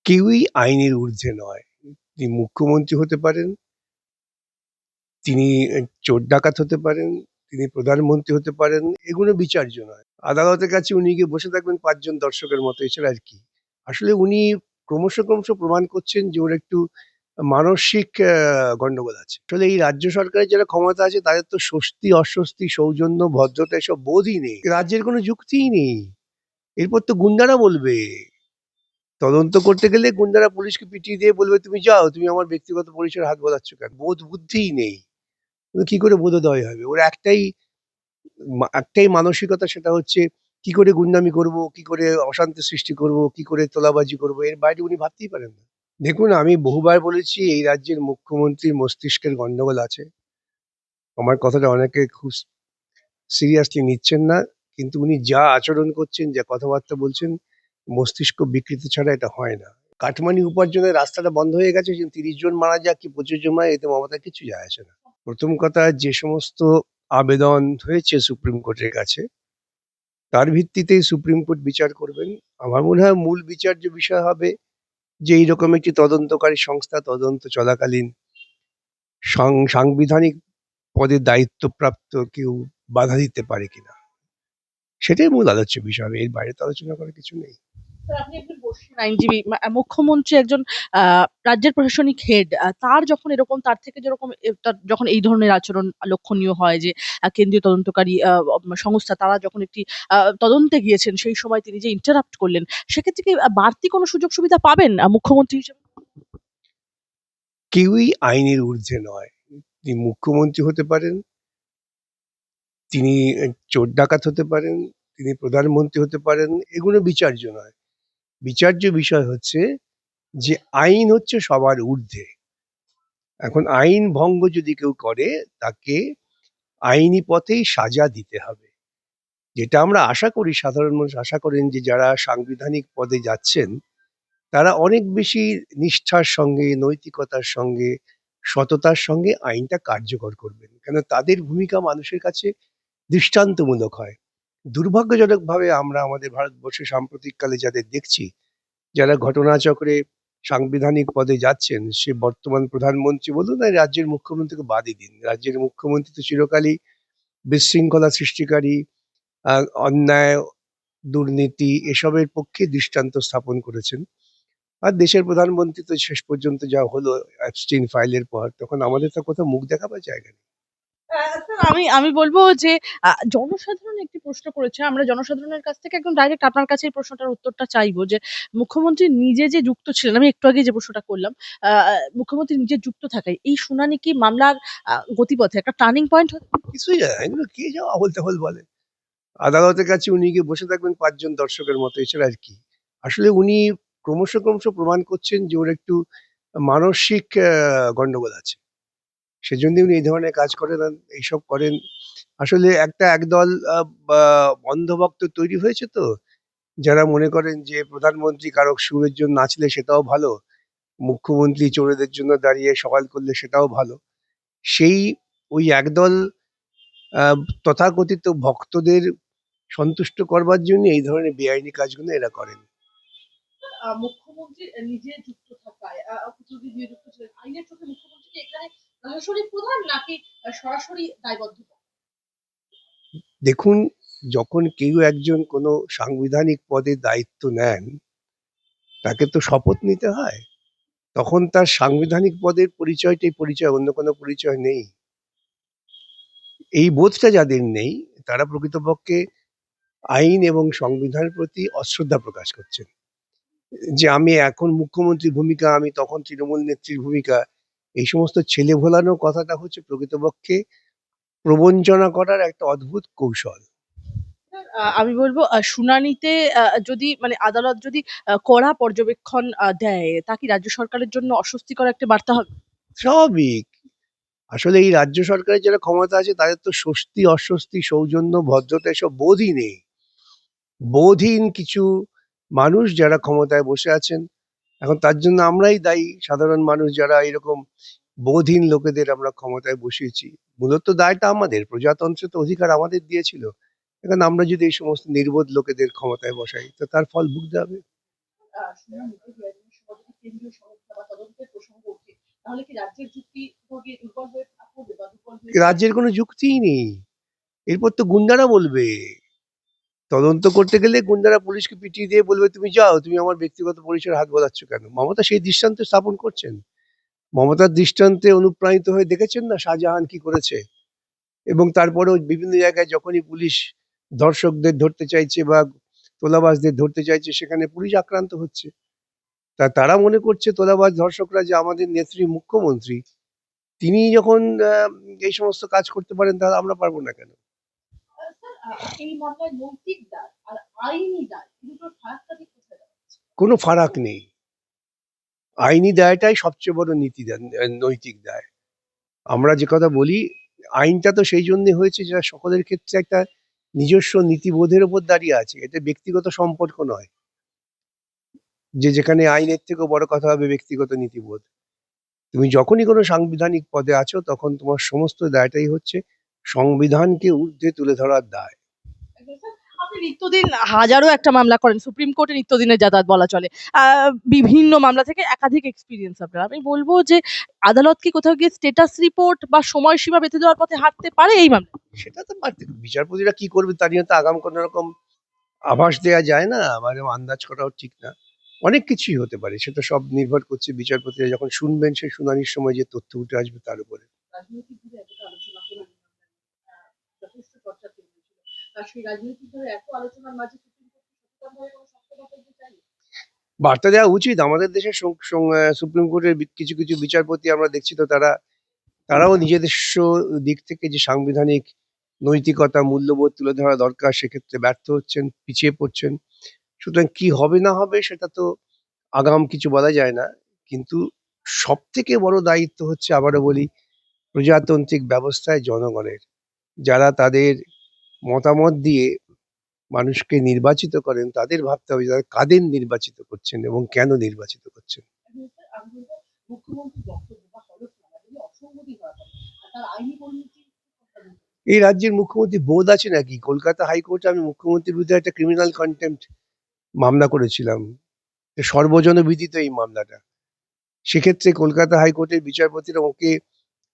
কেউই আইনের ঊর্ধ্বে নয়। তিনি মুখ্যমন্ত্রী হতে পারেন, তিনি চোর ডাকাত হতে পারেন, তিনি প্রধানমন্ত্রী হতে পারেন, এগুলো বিচার্য নয়। আদালতের কাছে উনি গিয়ে বসে থাকবেন ৫ জন দর্শকের মতো, এছাড়া আর কি? আসলে উনি ক্রমশ প্রমাণ করছেন যে ওর একটু মানসিক গন্ডগোল আছে। আসলে এই রাজ্য সরকারের যারা ক্ষমতা আছে তাদের তো স্বস্তি, অস্বস্তি, সৌজন্য, ভদ্রতা এসব বোধই নেই। রাজ্যের কোনো যুক্তিই নেই। এরপর তো গুন্ডারা বলবে। তদন্ত করতে গেলে গুন্ডারা পুলিশকে পিটিয়ে দিয়ে বলবে, "তুমি যাও, তুমি আমার ব্যক্তিগত পরিচয়ে হাত বোলাচ্ছ কেন?" বোধ বুদ্ধিই নেই। কি করে বোধোদয় হবে? ওর একটাই মানসিকতা, সেটা হচ্ছে কি করে গুন্ডামি করব, কি করে অশান্তি সৃষ্টি করব, কি করে তোলাবাজি করব, এর বাইরে উনি ভাবতেই পারেন না। দেখুন, আমি বহুবার বলেছি এই রাজ্যের মুখ্যমন্ত্রীর মস্তিষ্কের গন্ডগোল আছে। আমার কথাটা অনেকে খুব সিরিয়াসলি নিচ্ছেন না। কিন্তু উনি যা আচরণ করছেন, যা কথাবার্তা বলছেন, মস্তিষ্ক বিকৃতি ছাড়া এটা হয় না। কাটমানি উপার্জনের রাস্তাটা বন্ধ হয়ে গেছে, ৩০ জন মারা যাক কি ২৫ জন মারা, এতে মমতার কিছু যায় আসে না। প্রথম কথা, যে সমস্ত আবেদন হয়েছে সুপ্রিম কোর্টের কাছে, তার ভিত্তিতেই সুপ্রিম কোর্ট বিচার করবেন। আমার মনে হয় মূল বিচার্য বিষয় হবে যে এইরকম একটি তদন্তকারী সংস্থা তদন্ত চলাকালীন সাংবিধানিক পদে দায়িত্বপ্রাপ্ত কেউ বাধা দিতে পারে কিনা, সেটাই মূল আলোচ্য বিষয় হবে। এর বাইরে তো আলোচনা করার কিছু নেই। আপনি একজন বর্ষিয়ান আইনজীবী, মুখ্যমন্ত্রী একজন রাজ্যের প্রশাসনিক হেড, তার যখন এরকম, তার থেকে যেরকম তার যখন এই ধরনের আচরণ লক্ষণীয় হয় যে কেন্দ্রীয় তদন্তকারী সংস্থা তারা যখন একটি তদন্তে গিয়েছেন সেই সময় তিনি যে ইন্টারাপ্ট করলেন, সেক্ষেত্রে কি বাড়তি কোনো সুযোগ সুবিধা পাবেন মুখ্যমন্ত্রী হিসেবে? কেউই আইনের ঊর্ধ্বে নয়। তিনি মুখ্যমন্ত্রী হতে পারেন, তিনি চোর ডাকাত হতে পারেন, তিনি প্রধানমন্ত্রী হতে পারেন, এগুলো বিচার্য নয়। বিচার্য বিষয় হচ্ছে যে আইন হচ্ছে সবার ঊর্ধ্বে। এখন আইন ভঙ্গ যদি কেউ করে, তাকে আইনি পথেই সাজা দিতে হবে। যেটা আমরা আশা করি, সাধারণ মানুষ আশা করেন যে যারা সাংবিধানিক পদে যাচ্ছেন তারা অনেক বেশি নিষ্ঠার সঙ্গে, নৈতিকতার সঙ্গে, সততার সঙ্গে আইনটা কার্যকর করবেন, কেন তাদের ভূমিকা মানুষের কাছে দৃষ্টান্তমূলক হয়। দুর্ভাগ্যজনকভাবে আমরা আমাদের ভারতবর্ষে সাম্প্রতিককালে যাদের দেখছি, যারা ঘটনাচক্রে সাংবিধানিক পদে যাচ্ছেন, সে বর্তমান প্রধানমন্ত্রী বলুন আর রাজ্যের মুখ্যমন্ত্রীকে বাদই দিন, রাজ্যের মুখ্যমন্ত্রী তো চিরকালই বিশৃঙ্খলা সৃষ্টিকারী, অন্যায়, দুর্নীতি এসবের পক্ষে দৃষ্টান্ত স্থাপন করেছেন। আর দেশের প্রধানমন্ত্রী তো শেষ পর্যন্ত যা হলো অ্যাপস্টিন ফাইলের পর, তখন আমাদের তো কোথাও মুখ দেখাবার জায়গা নেই। স্যার, আমি আমি বলব যে জনসাধারণ একটি প্রশ্ন করেছে। আমরা জনসাধারণের কাছ থেকে একদম ডাইরেক্ট আপনার কাছে এই প্রশ্নটার উত্তরটা চাইবো যে মুখ্যমন্ত্রী নিজে যে যুক্ত ছিলেন, আমি একটু আগেই যে প্রশ্নটা করলাম, আ আ মুখ্যমন্ত্রী নিজে যুক্ত থাকায় এই শুনানি কি মামলার গতিপথে একটা টার্নিং পয়েন্ট কিছুই না, এগুলো কে যা আবোল তাবোল বলে। আদালতের কাছে উনি গিয়ে বসে থাকবেন ৫ জন দর্শকের মতো, এছাড়া আর কি? আসলে উনি ক্রমশ প্রমাণ করছেন যে ওর একটু মানসিক গন্ডগোল আছে। সেজন্যই উনি এই ধরনের কাজ করেন আর এইসব করেন। আসলে একদল বা অন্ধভক্ত তৈরি হয়েছে তো, যারা মনে করেন যে প্রধানমন্ত্রী কারো সুরের জন্য নাচলে সেটাও ভালো, মুখ্যমন্ত্রী চোরেদের জন্য দাঁড়িয়ে সওয়াল করলে সেটাও ভালো। সেই ওই একদল তথাকথিত ভক্তদের সন্তুষ্ট করবার জন্য এই ধরনের বেআইনি কাজগুলো এরা করেন। মুখ্যমন্ত্রী নিজে যুক্ত থাকায় যদি নিজে যুক্ত ছিলেন, আইনের চোখে মুখ্যমন্ত্রী কি এখানে সরাসরি প্রধান নাকি সরাসরি দায়বদ্ধ? দেখুন, যখন কেউ একজন কোনো সাংবিধানিক পদে দায়িত্ব নেন, তাকে তো শপথ নিতে হয়। তখন তার সাংবিধানিক পদের পরিচয়টাই পরিচয়, অন্য কোনো পরিচয় নেই। এই বোধটা যাদের নেই, তারা প্রকৃতপক্ষে আইন এবং সংবিধানের প্রতি অশ্রদ্ধা প্রকাশ করছেন। যে আমি এখন মুখ্যমন্ত্রীর ভূমিকা, আমি তখন তৃণমূল নেত্রীর ভূমিকা, এই সমস্ত ছেলে ভোলানো কথাটা হচ্ছে প্রকৃতপক্ষে প্রবঞ্চনা করার একটা অদ্ভুত কৌশল। আমি বলব শুনানিতে যদি মানে আদালত যদি কড়া পর্যবেক্ষণ দেয়, তা কি রাজ্য সরকারের জন্য অস্বস্তিকর একটা বার্তা হবে? স্বাভাবিক। আসলে এই রাজ্য সরকারের যারা ক্ষমতা আছে তাদের তো স্বস্তি, অস্বস্তি, সৌজন্য, ভদ্রতা এসব বোধই নেই। বোধহীন কিছু মানুষ যারা ক্ষমতায় বসে আছেন। এখন তার জন্য আমরাই দায়ী, সাধারণ মানুষ যারা এরকম বোধহীন লোকেদের আমরা ক্ষমতায় বসিয়েছি। মূলত দায়টা আমাদের, প্রজাতন্ত্রে তো অধিকার আমাদের দিয়েছিল। এখন আমরা যদি এই সমস্ত নির্বোধ লোকেদের ক্ষমতায় বসাই, তো তার ফল ভুগতে হবে। শুনানিতে তাহলে কি রাজ্যের যুক্তি দুর্বল হয়ে পড়বে বা দুর্বল হয়ে রাজ্যের কোনো যুক্তিই নেই। এরপর তো গুন্ডারা বলবে, তদন্ত করতে গেলে গুন্ডারা পুলিশকে পিটিয়ে দিয়ে বলবে তুমি যাও, তুমি আমার ব্যক্তিগত পরিচয়ের হাত বোলাচ্ছ কেন। মমতা সেই দৃষ্টান্ত স্থাপন করছেন। মমতার দৃষ্টান্তে অনুপ্রাণিত হয়ে দেখেছেন না শাহজাহান কি করেছে, এবং তারপরেও বিভিন্ন জায়গায় যখনই পুলিশ ধর্ষকদের ধরতে চাইছে বা তোলাবাজদের ধরতে চাইছে সেখানে পুলিশ আক্রান্ত হচ্ছে। তারা মনে করছে তোলাবাজ ধর্ষকরা যে আমাদের নেত্রী মুখ্যমন্ত্রী, তিনি যখন এই সমস্ত কাজ করতে পারেন তাহলে আমরা পারবো না কেন। এই মামলায় নৈতিক দায় আর আইনি দায় দুটোর ফারাকটা ঠিক কোথায় দাঁড়াচ্ছে? কোনো ফারাক নেই। আইনি দায়টাই সবচেয়ে বড় নৈতিক দায়। আমরা যে কথা বলি, আইনটা তো সেই জন্য হয়েছে যারা সকলের ক্ষেত্রে একটা নিজস্ব নীতিবোধের উপর দাঁড়িয়ে আছে, এটা ব্যক্তিগত সম্পর্ক নয় যে যেখানে আইনের থেকেও বড় কথা হবে ব্যক্তিগত নীতিবোধ। তুমি যখনই কোনো সাংবিধানিক পদে আছো তখন তোমার সমস্ত দায়টাই হচ্ছে সংবিধানকে ঊর্ধ্বে তুলে ধরার দায়। আপনি নিত্যদিন হাজারো একটা মামলা করেন, সুপ্রিম কোর্টে নিত্যদিনের যাতায়াত বলা চলে। বিভিন্ন মামলা থেকে একাধিক এক্সপিরিয়েন্স আপনার। আমি বলবো যে আদালত কি কোথাও গিয়ে স্ট্যাটাস রিপোর্ট বা সময়সীমা বেঁধে দেওয়ার পথে হাঁটতে পারে এই মামলা? সেটা তো বিচারপতিরা কি করবে তা নিয়ে তো আগাম কোনো রকম আভাস দেওয়া যায় না, মানে আন্দাজ করাও ঠিক না। অনেক কিছুই হতে পারে, সেটা সব নির্ভর করছে বিচারপতিরা যখন শুনবেন সেই শুনানির সময় যে তথ্য উঠে আসবে তার উপরে। রাজনৈতিকভাবে এতটা আলোচনা হলো না, যথেষ্ট চর্চা তৈরি হয়েছিল। আর সেই রাজনৈতিকভাবে এত আলোচনার মাঝে সুপ্রিম কোর্ট সচেতনভাবে কোনো শক্ত কথা বলতে চাইলে বার্তা দেওয়া উচিত। আমাদের দেশের সুপ্রিম কোর্টের কিছু কিছু বিচারপতি আমরা দেখছি তো তারাও নিজেদের দিক থেকে যে সাংবিধানিক নৈতিকতা মূল্যবোধ তুলে ধরা দরকার সেক্ষেত্রে ব্যর্থ হচ্ছেন, পিছিয়ে পড়ছেন। সুতরাং কি হবে না হবে সেটা তো আগাম কিছু বলা যায় না, কিন্তু সব থেকে বড় দায়িত্ব হচ্ছে, আবারও বলি, প্রজাতান্ত্রিক ব্যবস্থায় জনগণের, যারা তাদের মতামত দিয়ে মানুষকে নির্বাচিত করেন তাদের ভাবতে হবে যারা কাদের নির্বাচিত করছেন এবং কেন নির্বাচিত করছেন। আমি বলবো মুখ্যমন্ত্রীর বক্তব্য বা হলফনামা যদি অসংগতি ধরা পড়ে আর তার আইনি পরিণতি এই রাজ্যের মুখ্যমন্ত্রী বোধ আছে নাকি? কলকাতা হাইকোর্টে আমি মুখ্যমন্ত্রীর বিরুদ্ধে একটা ক্রিমিনাল কন্টেম্প্ট মামলা করেছিলাম, সর্বজনবিদিত এই মামলাটা। সেক্ষেত্রে কলকাতা হাইকোর্টের বিচারপতিরা ওকে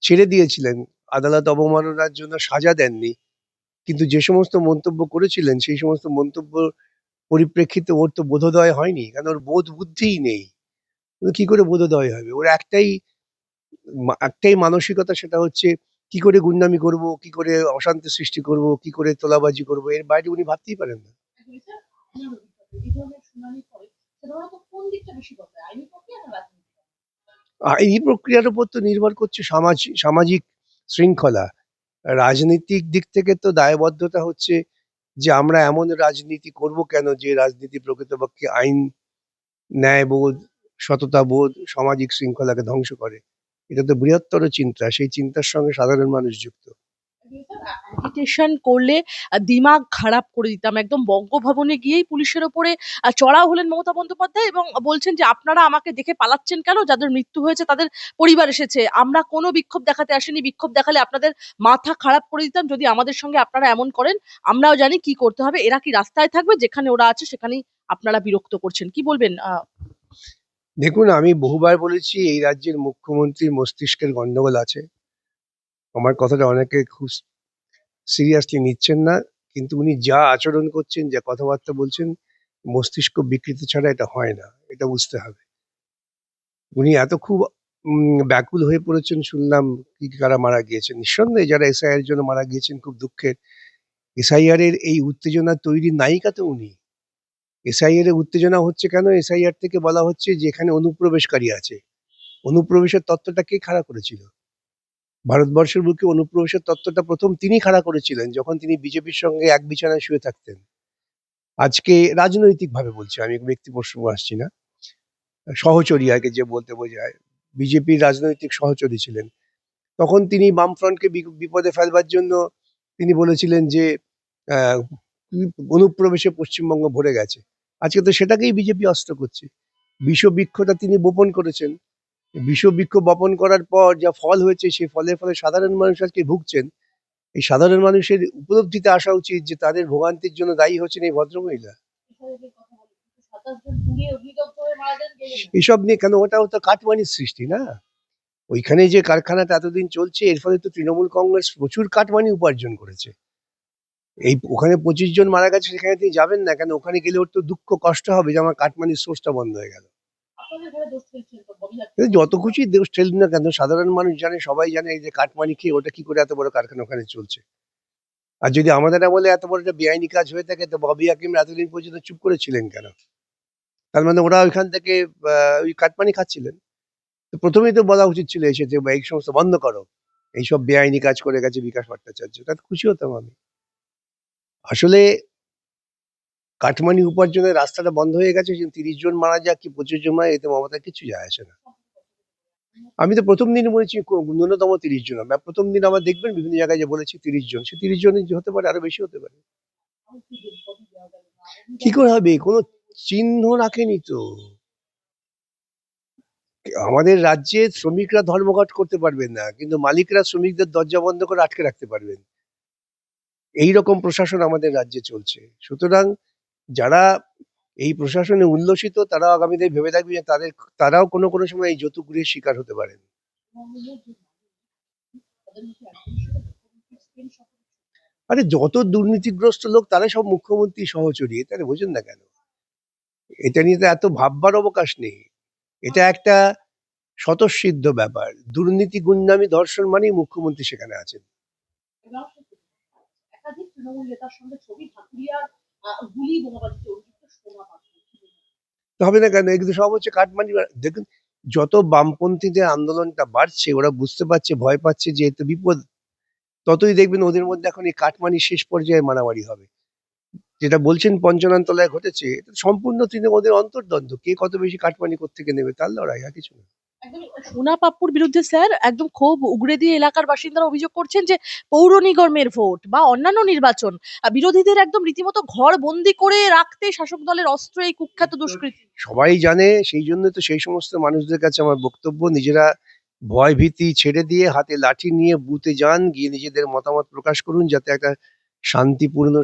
ছেড়ে দিয়েছিলেন, আদালত অবমাননার জন্য সাজা দেননি, কিন্তু যে সমস্ত মন্তব্য করেছিলেন সেই সমস্ত মন্তব্য পরিপ্রেক্ষিতে ওর তো বোধোদয় হয়নি, কারণ ওর বোধ বুদ্ধিই নেই। ও কি করে বোধোদয় হবে? ওর একটাই মানসিকতা, সেটা হচ্ছে কি করে গুন্ডামি করব, কি করে অশান্তি সৃষ্টি করব, কি করে তোলাবাজি করব, এর বাইরে উনি ভাবতেই পারেন না। এই ধরনের শুনানির পরে সাধারণত কোন দিকটা বেশি বদলায়, আইনি প্রক্রিয়া না রাজনীতি? এই প্রক্রিয়ার উপর তো নির্ভর করছে সামাজিক শৃঙ্খলা। রাজনৈতিক দিক থেকে তো দায়বদ্ধতা হচ্ছে যে আমরা এমন রাজনীতি করব কেন যে রাজনীতি প্রকৃতপক্ষে আইন, ন্যায়বোধ, সততাবোধ, সামাজিক শৃঙ্খলাকে ধ্বংস করে। এটা তো বৃহত্তর চিন্তা, সেই চিন্তার সঙ্গে সাধারণ মানুষ যুক্ত। অ্যাজিটেশন করলে দিমাগ খারাপ করে দিতাম। একদম বঙ্গভবনে গিয়েই পুলিশের ওপরে চড়াও হলেন মমতা বন্দ্যোপাধ্যায় এবং বলছেন যে, "আপনারা আমাকে দেখে পালাচ্ছেন কেন? যাদের মৃত্যু হয়েছে তাদের পরিবার এসেছে। আমরা কোনো বিক্ষোভ দেখাতে আসিনি। বিক্ষোভ দেখালে আপনাদের মাথা খারাপ করে দিতাম। যদি আমাদের সঙ্গে আপনারা এমন করেন, আমরাও জানি কি করতে হবে। এরা কি রাস্তায় থাকবে? যেখানে ওরা আছে সেখানেই আপনারা বিরক্ত করছেন।" কি বলবেন? দেখুন, আমি বহুবার বলেছি এই রাজ্যের মুখ্যমন্ত্রীর মস্তিষ্কের গন্ডগোল আছে। আমার কথাটা অনেকে খুব সিরিয়াসলি নিচ্ছেন না, কিন্তু উনি যা আচরণ করছেন, যা কথাবার্তা বলছেন, মস্তিষ্ক বিকৃতি ছাড়া এটা হয় না, এটা বুঝতে হবে। উনি এত খুব ব্যাকুল হয়ে পড়েছেন শুনলাম, কি কারা মারা গিয়েছেন। নিঃসন্দেহে যারা এসআইআর জন্য মারা গিয়েছেন খুব দুঃখের। এসআইআর এর এই উত্তেজনা তৈরির নায়িকা তো উনি। এসআইআর এর উত্তেজনা হচ্ছে কেন? এসআইআর থেকে বলা হচ্ছে যে এখানে অনুপ্রবেশকারী আছে। অনুপ্রবেশের তত্ত্বটা কে খাড়া করেছিল? ভারতবর্ষের বুকে অনুপ্রবেশের তত্ত্বটা প্রথম তিনি খাড়া করেছিলেন যখন তিনি বিজেপির সঙ্গে এক বিছানায় শুয়ে থাকতেন। আজকে রাজনৈতিকভাবে বলছি, আমি ব্যক্তি প্রসঙ্গ আসছি না, সহচরী আগে যে বলতে বোঝায়, বিজেপির রাজনৈতিক সহচরী ছিলেন। তখন তিনি বামফ্রন্টকে বিপদে ফেলবার জন্য তিনি বলেছিলেন যে আহ, অনুপ্রবেশে পশ্চিমবঙ্গ ভরে গেছে। আজকে তো সেটাকেই বিজেপি অস্ত্র করছে। বিষবৃক্ষটা তিনি বপন করেছেন। বিষবৃক্ষ বপন করার পর যা ফল হয়েছে সেই ফলের ফলে সাধারণ মানুষ আজকে ভুগছেন। এই সাধারণ মানুষের উপলব্ধিতে আসা উচিত যে তাদের ভোগান্তির জন্য দায়ী হচ্ছেন এই ভদ্রমহিলা। এসব নিয়ে কেন, ওটা কাটমানির সৃষ্টি না? ওইখানে যে কারখানাটা এতদিন চলছে এর ফলে তো তৃণমূল কংগ্রেস প্রচুর কাটমানি উপার্জন করেছে। এই ওখানে 25 জন মারা গেছে, সেখানে তিনি যাবেন না কেন? ওখানে গেলে ওর তো দুঃখ কষ্ট হবে যে আমার কাটমানির সোর্সটা বন্ধ হয়ে গেল। যত খুশি দোষ ঠেলুন না কেন, সাধারণ মানুষ জানে, সবাই জানে এই যে কাটমানি খেয়ে ওটা কি করে এত বড় কারখানা ওখানে চলছে। আর যদি আমাদের আমলে এত বড় একটা বেআইনি কাজ হয়ে থাকে, তো ববি হাকিম এতদিন পর্যন্ত চুপ করেছিলেন কেন? তার মানে ওরা ওইখান থেকে ওই কাটমানি খাচ্ছিলেন। তো প্রথমেই তো বলা উচিত ছিল এসে যে এই সমস্ত বন্ধ করো, এইসব বেআইনি কাজ করে গেছে বিকাশ ভট্টাচার্য, তাতে খুশি হতাম আমি। আসলে কাটমানি উপার্জনের রাস্তাটা বন্ধ হয়ে গেছে, 30 জন মারা যাক কি 25 জন মারা, এতে মমতার কিছু যায় আসে না। আমি তো প্রথম দিন বলেছি ন্যূনতম 30 জন। আমি প্রথম দিন আমার দেখবেন বিভিন্ন জায়গায় যে বলেছি 30 জন, সে 30 জনই হতে পারে, আরো বেশি হতে পারে। কি করে হবে? কোনো চিহ্ন রাখেনি তো। আমাদের রাজ্যে শ্রমিকরা ধর্মঘট করতে পারবেন না, কিন্তু মালিকরা শ্রমিকদের দরজা বন্ধ করে আটকে রাখতে পারবেন। এইরকম প্রশাসন আমাদের রাজ্যে চলছে। সুতরাং যারা এই প্রশাসনে উল্লসিত, তারাও আগামীতে ভেবে থাকবে যে তারাও কোনো কোনো সময় এই যৌতুকগুলির শিকার হতে পারেন। আরে যত দুর্নীতিগ্রস্ত লোক তারাই সব মুখ্যমন্ত্রী সহচরী, এটা বোঝেন না কেন? এটা নিয়ে তো এত ভাববার অবকাশ নেই। এটা একটা স্বতঃসিদ্ধ ব্যাপার। দুর্নীতি, গুন্ডামি, ধর্ষণ মানেই মুখ্যমন্ত্রী সেখানে আছেন। তো হবে না কেন? এগুলো সব হচ্ছে কাটমানি। দেখুন, যত বামপন্থীদের আন্দোলনটা বাড়ছে, ওরা বুঝতে পারছে, ভয় পাচ্ছে যে এতে বিপদ, ততই দেখবেন ওদের মধ্যে এখন এই কাটমানি শেষ পর্যায়ে মারামারি হবে। যেটা বলছেন পঞ্চনন তলায় ঘটেছে, এটা সম্পূর্ণ তৃণমূলের অন্তর্দ্বন্দ্ব। কে কত বেশি কাটমানি কোত্থেকে নেবে তার লড়াই, আর কিছু না। সোনা পাপ্পুর বিরুদ্ধে স্যার একদম ক্ষোভ উগরে দিয়ে এলাকার বাসিন্দারা অভিযোগ করছেন যে পৌর নিগমের ভোট বা অন্যান্য নির্বাচন বিরোধীদের একদম রীতিমতো ঘর বন্দি করে রাখতে শাসক দলের অস্ত্র এই কুখ্যাত দুষ্কৃতী। সবাই জানে, সেই জন্য তো সেই সমস্ত মানুষদের কাছে আমার বক্তব্য, নিজেরা ভয় ভীতি ছেড়ে দিয়ে হাতে লাঠি নিয়ে বুথে যান, গিয়ে নিজেদের মতামত প্রকাশ করুন, যাতে একটা শান্তিপূর্ণ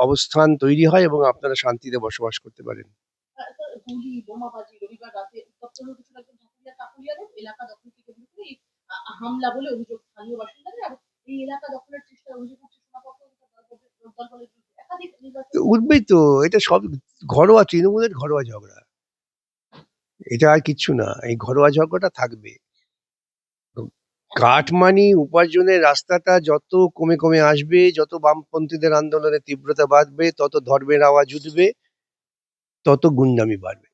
অবস্থান তৈরি হয় এবং আপনারা শান্তিতে বসবাস করতে পারেন। গুলি বোমাবাজি রবিবার রাতে উত্তপ্ত হলো কিছু একজন কাকুলিয়া রোড এলাকা দখল থেকে শুরু করে হামলা বলে অভিযোগ স্থানীয় বাসিন্দাদের। আর এই এলাকা দখলের চেষ্টার অভিযোগ হচ্ছে সোনাপত্র দলের বিরুদ্ধে একাধিক নির্বাচন। তো উঠবেই তো, এটা সব ঘরোয়া তৃণমূলের ঘরোয়া ঝগড়া, এটা আর কিচ্ছু না। এই ঘরোয়া ঝগড়াটা থাকবে। কাটমানি উপার্জনের রাস্তাটা যত কমে কমে আসবে, যত বামপন্থীদের আন্দোলনের তীব্রতা বাড়বে, তত ধর্মের আওয়াজ উঠবে, তত গুন্ডামি বাড়বে।